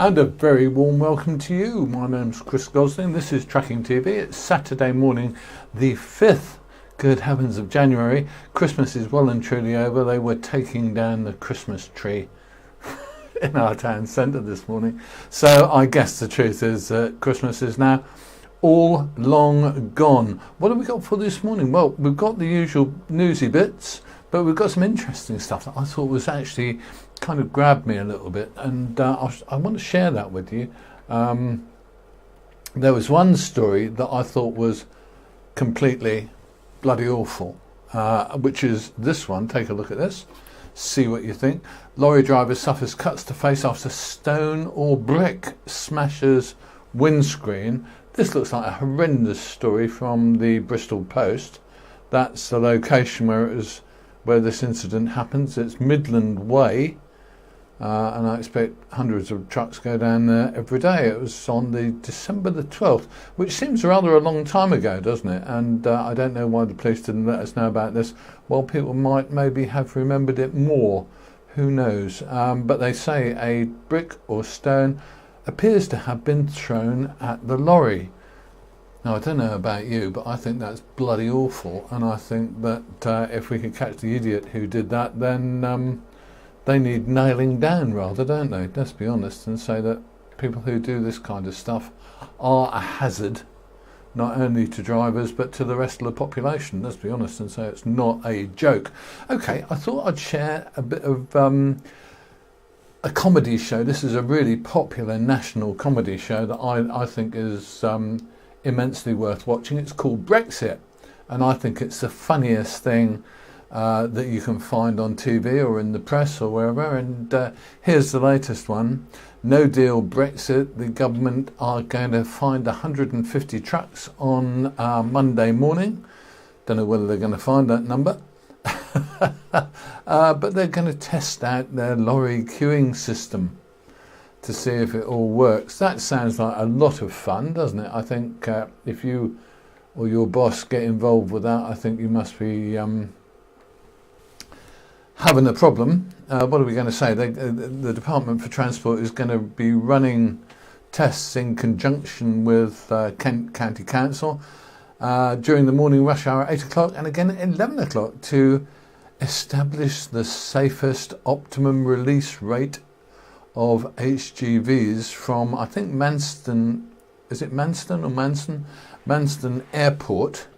And a very warm welcome to you. My name's Chris Gosling. This is Tracking TV. It's Saturday morning, the 5th, good heavens, of January. Christmas is well and truly over. They were taking down the Christmas tree in our town centre this morning. So I guess the truth is that Christmas is now all long gone. What have we got for this morning? Well, we've got the usual newsy bits, but we've got some interesting stuff that I thought was actually kind of grabbed me a little bit, and I want to share that with you. There was one story that I thought was completely bloody awful, which is this one. Take a look at this, see what you think. Lorry driver suffers cuts to face after stone or brick smashes windscreen. This looks like a horrendous story from the Bristol Post. That's the location where this incident happens. It's Midland Way. And I expect hundreds of trucks go down there every day. It was on the December the 12th, which seems rather a long time ago, doesn't it? And I don't know why the police didn't let us know about this. Well, people might maybe have remembered it more. Who knows? But they say a brick or stone appears to have been thrown at the lorry. Now, I don't know about you, but I think that's bloody awful. And I think that if we could catch the idiot who did that, then they need nailing down rather, don't they? Let's be honest and say that people who do this kind of stuff are a hazard, not only to drivers but to the rest of the population. Let's be honest and say it's not a joke. Okay, I thought I'd share a bit of a comedy show. This is a really popular national comedy show that I think is immensely worth watching. It's called Brexit, and I think it's the funniest thing that you can find on TV or in the press or wherever. And here's the latest one. No deal Brexit. The government are going to find 150 trucks on Monday morning. Don't know whether they're going to find that number. But they're going to test out their lorry queuing system to see if it all works. That sounds like a lot of fun, doesn't it? I think if you or your boss get involved with that, I think you must be having a problem. What are we going to say? The Department for Transport is going to be running tests in conjunction with Kent County Council during the morning rush hour at 8 o'clock and again at 11 o'clock to establish the safest optimum release rate of HGVs from, I think, Manston. Is it Manston or Manson? Manston Airport.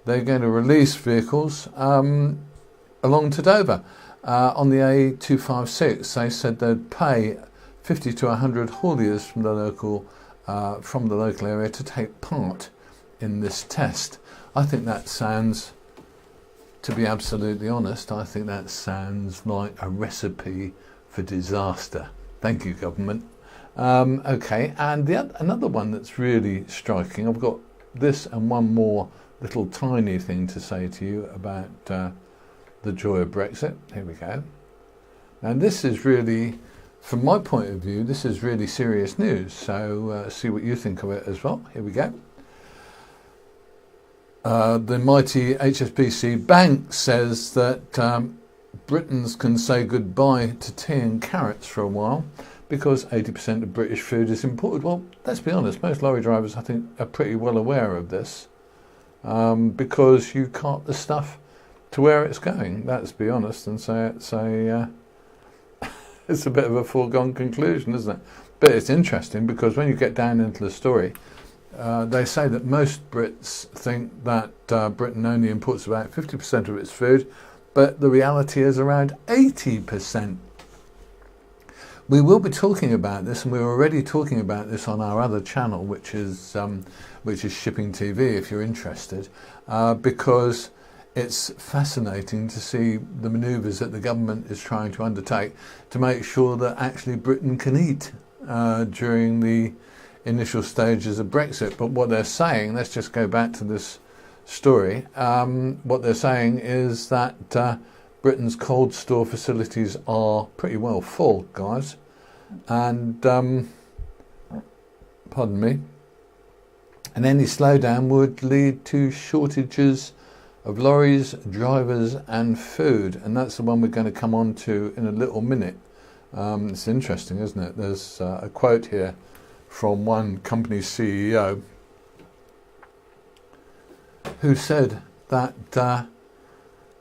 They're going to release vehicles along to Dover. On the A256, they said they'd pay 50 to 100 hauliers from the local area to take part in this test. I think that sounds, to be absolutely honest, I think that sounds like a recipe for disaster. Thank you, government. Okay, and another one that's really striking. I've got this and one more little tiny thing to say to you about the joy of Brexit. Here we go. And this is really, from my point of view, this is really serious news. So see what you think of it as well. Here we go. The mighty HSBC Bank says that Britons can say goodbye to tea and carrots for a while because 80% of British food is imported. Well, let's be honest, most lorry drivers, I think, are pretty well aware of this because you cart the stuff to where it's going. Let's be honest and say it's it's a bit of a foregone conclusion, isn't it? But it's interesting because when you get down into the story, they say that most Brits think that Britain only imports about 50% of its food, but the reality is around 80%. We will be talking about this, and we're already talking about this on our other channel, which is Shipping TV, if you're interested, because it's fascinating to see the manoeuvres that the government is trying to undertake to make sure that actually Britain can eat during the initial stages of Brexit. But what they're saying, let's just go back to this story, what they're saying is that Britain's cold store facilities are pretty well full, guys, and pardon me, and any slowdown would lead to shortages of lorries, drivers and food, and that's the one we're going to come on to in a little minute. It's interesting, isn't it? There's a quote here from one company's CEO who said that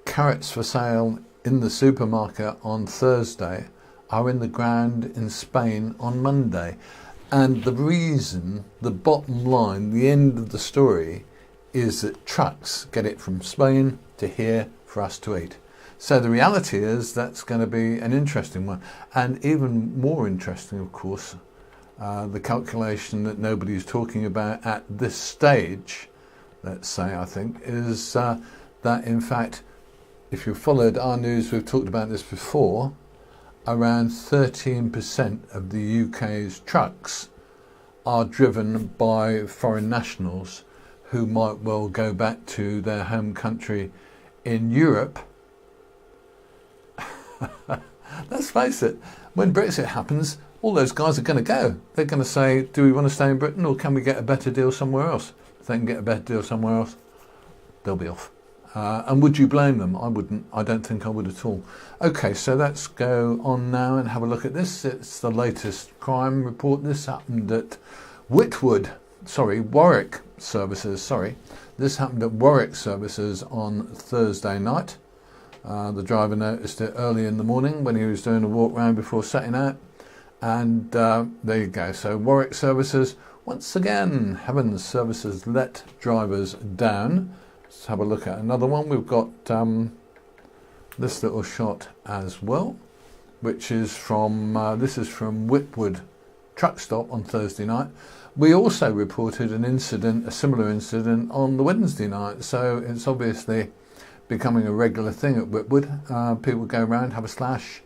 carrots for sale in the supermarket on Thursday are in the ground in Spain on Monday. And the reason, the bottom line, the end of the story, is that trucks get it from Spain to here for us to eat. So the reality is that's going to be an interesting one. And even more interesting, of course, the calculation that nobody's talking about at this stage, let's say, I think, is that in fact, if you followed our news, we've talked about this before, around 13% of the UK's trucks are driven by foreign nationals who might well go back to their home country in Europe. Let's face it, when Brexit happens, all those guys are going to go. They're going to say, do we want to stay in Britain or can we get a better deal somewhere else? If they can get a better deal somewhere else, they'll be off. And would you blame them? I wouldn't. I don't think I would at all. Okay, so let's go on now and have a look at this. It's the latest crime report. This happened at Warwick Services. This happened at Warwick Services on Thursday night. The driver noticed it early in the morning when he was doing a walk round before setting out. And there you go. So Warwick Services, once again, Heavens Services let drivers down. Let's have a look at another one. We've got this little shot as well, which is from this is from Whitwood truck stop on Thursday night. We also reported an incident, a similar incident, on the Wednesday night. So it's obviously becoming a regular thing at Whitwood. People go around, have a slash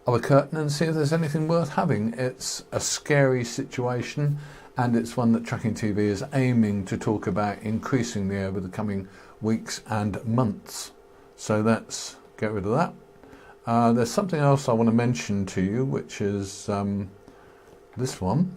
of a curtain and see if there's anything worth having. It's a scary situation, and it's one that Trucking TV is aiming to talk about increasingly over the coming weeks and months. So let's get rid of that. There's something else I want to mention to you, which is this one.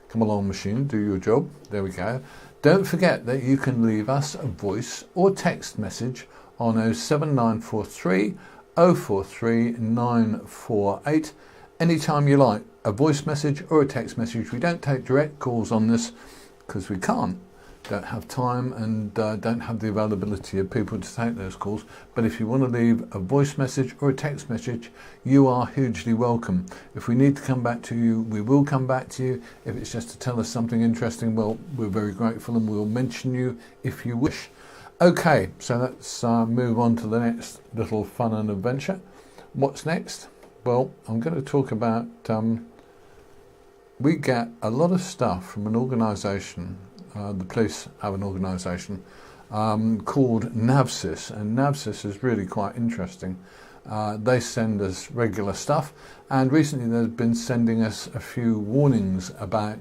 Come along, machine, do your job. There we go. Don't forget that you can leave us a voice or text message on 07943 043 948 anytime you like. A voice message or a text message. We don't take direct calls on this because we can't. Don't have time and don't have the availability of people to take those calls. But if you want to leave a voice message or a text message, you are hugely welcome. If we need to come back to you, we will come back to you. If it's just to tell us something interesting, well, we're very grateful and we'll mention you if you wish. Okay, so let's move on to the next little fun and adventure. What's next? Well, I'm going to talk about, we get a lot of stuff from an organisation. The police have an organisation called NAVSIS, and NAVSIS is really quite interesting. They send us regular stuff, and recently they've been sending us a few warnings about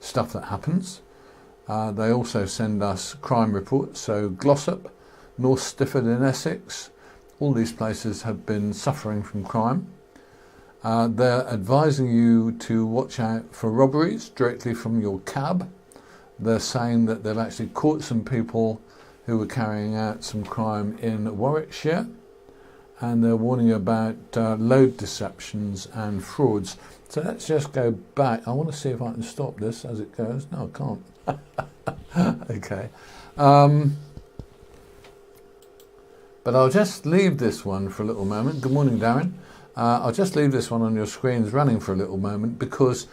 stuff that happens. They also send us crime reports, so Glossop, North Stifford in Essex, all these places have been suffering from crime. They're advising you to watch out for robberies directly from your cab. They're saying that they've actually caught some people who were carrying out some crime in Warwickshire, and they're warning you about load deceptions and frauds. So let's just go back. I want to see if I can stop this as it goes. No, I can't. Okay. But I'll just leave this one for a little moment. Good morning, Darren. I'll just leave this one on your screens running for a little moment because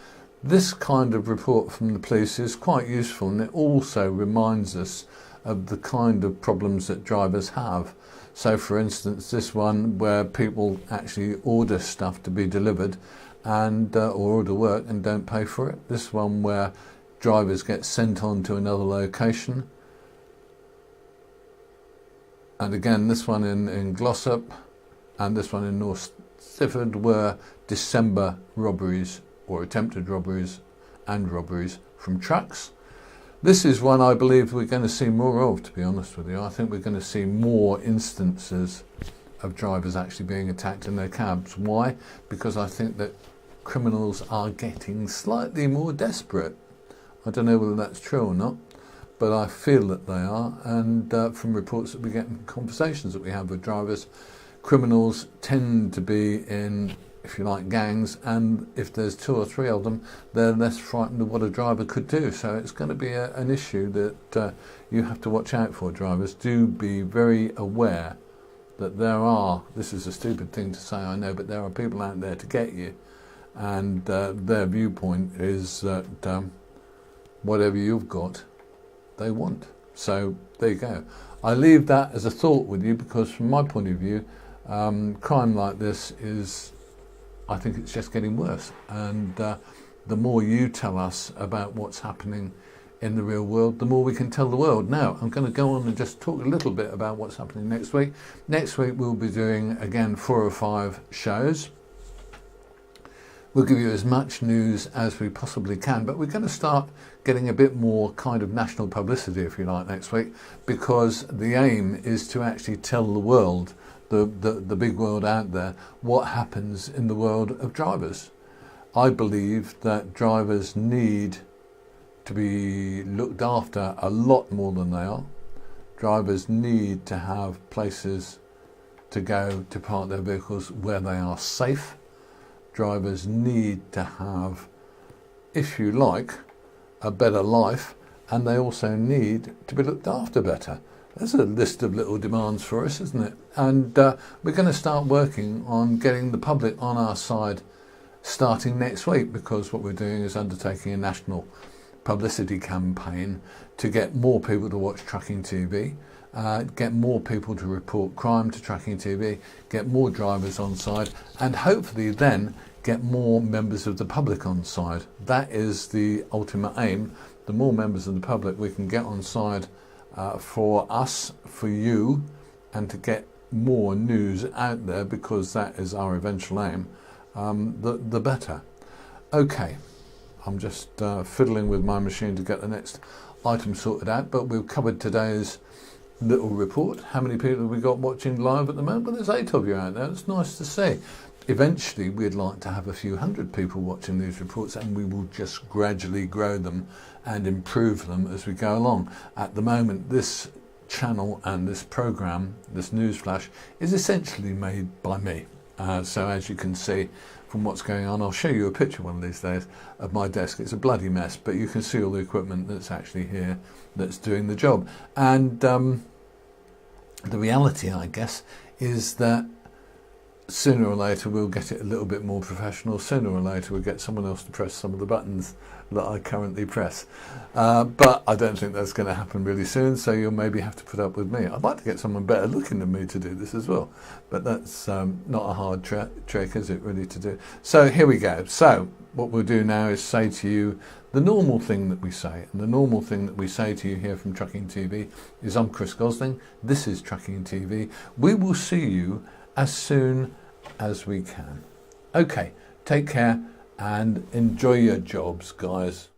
this kind of report from the police is quite useful, and it also reminds us of the kind of problems that drivers have. So for instance, this one where people actually order stuff to be delivered and or order work and don't pay for it. This one where drivers get sent on to another location. And again, this one in Glossop and this one in North Stifford were December robberies or attempted robberies and robberies from trucks. This is one I believe we're going to see more of, to be honest with you. I think we're going to see more instances of drivers actually being attacked in their cabs. Why? Because I think that criminals are getting slightly more desperate. I don't know whether that's true or not, but I feel that they are. And from reports that we get and conversations that we have with drivers, criminals tend to be in if you like, gangs, and if there's 2 or 3 of them, they're less frightened of what a driver could do. So it's going to be an issue that you have to watch out for. Drivers, do be very aware that there are, this is a stupid thing to say, I know, but there are people out there to get you, and their viewpoint is that whatever you've got, they want. So there you go. I leave that as a thought with you, because from my point of view, crime like this is, I think it's just getting worse. And the more you tell us about what's happening in the real world, the more we can tell the world. Now, I'm going to go on and just talk a little bit about what's happening next week. Next week, we'll be doing, again, 4 or 5 shows. We'll give you as much news as we possibly can, but we're going to start getting a bit more kind of national publicity, if you like, next week, because the aim is to actually tell the world, the big world out there, what happens in the world of drivers. I believe that drivers need to be looked after a lot more than they are. Drivers need to have places to go to park their vehicles where they are safe. Drivers need to have, if you like, a better life, and they also need to be looked after better. There's a list of little demands for us, isn't it? And we're going to start working on getting the public on our side starting next week, because what we're doing is undertaking a national publicity campaign to get more people to watch Trucking TV, get more people to report crime to Trucking TV, get more drivers on side, and hopefully then get more members of the public on side. That is the ultimate aim. The more members of the public we can get on side for us, for you, and to get more news out there, because that is our eventual aim, the better. Okay, I'm just fiddling with my machine to get the next item sorted out, but we've covered today's little report. How many people have we got watching live at the moment? Well, there's 8 of you out there. It's nice to see. Eventually, we'd like to have a few hundred people watching these reports, and we will just gradually grow them and improve them as we go along. At the moment, this channel and this program, this news flash, is essentially made by me. So as you can see from what's going on, I'll show you a picture one of these days of my desk. It's a bloody mess, but you can see all the equipment that's actually here that's doing the job. And the reality, I guess, is that sooner or later we'll get it a little bit more professional. Sooner or later we'll get someone else to press some of the buttons that I currently press. But I don't think that's going to happen really soon, so you'll maybe have to put up with me. I'd like to get someone better looking than me to do this as well, but that's not a hard trick, is it, really, to do? So here we go. So what we'll do now is say to you the normal thing that we say, and the normal thing that we say to you here from Trucking TV is, I'm Chris Gosling, this is Trucking TV. We will see you as soon as we can. Okay, take care and enjoy your jobs, guys.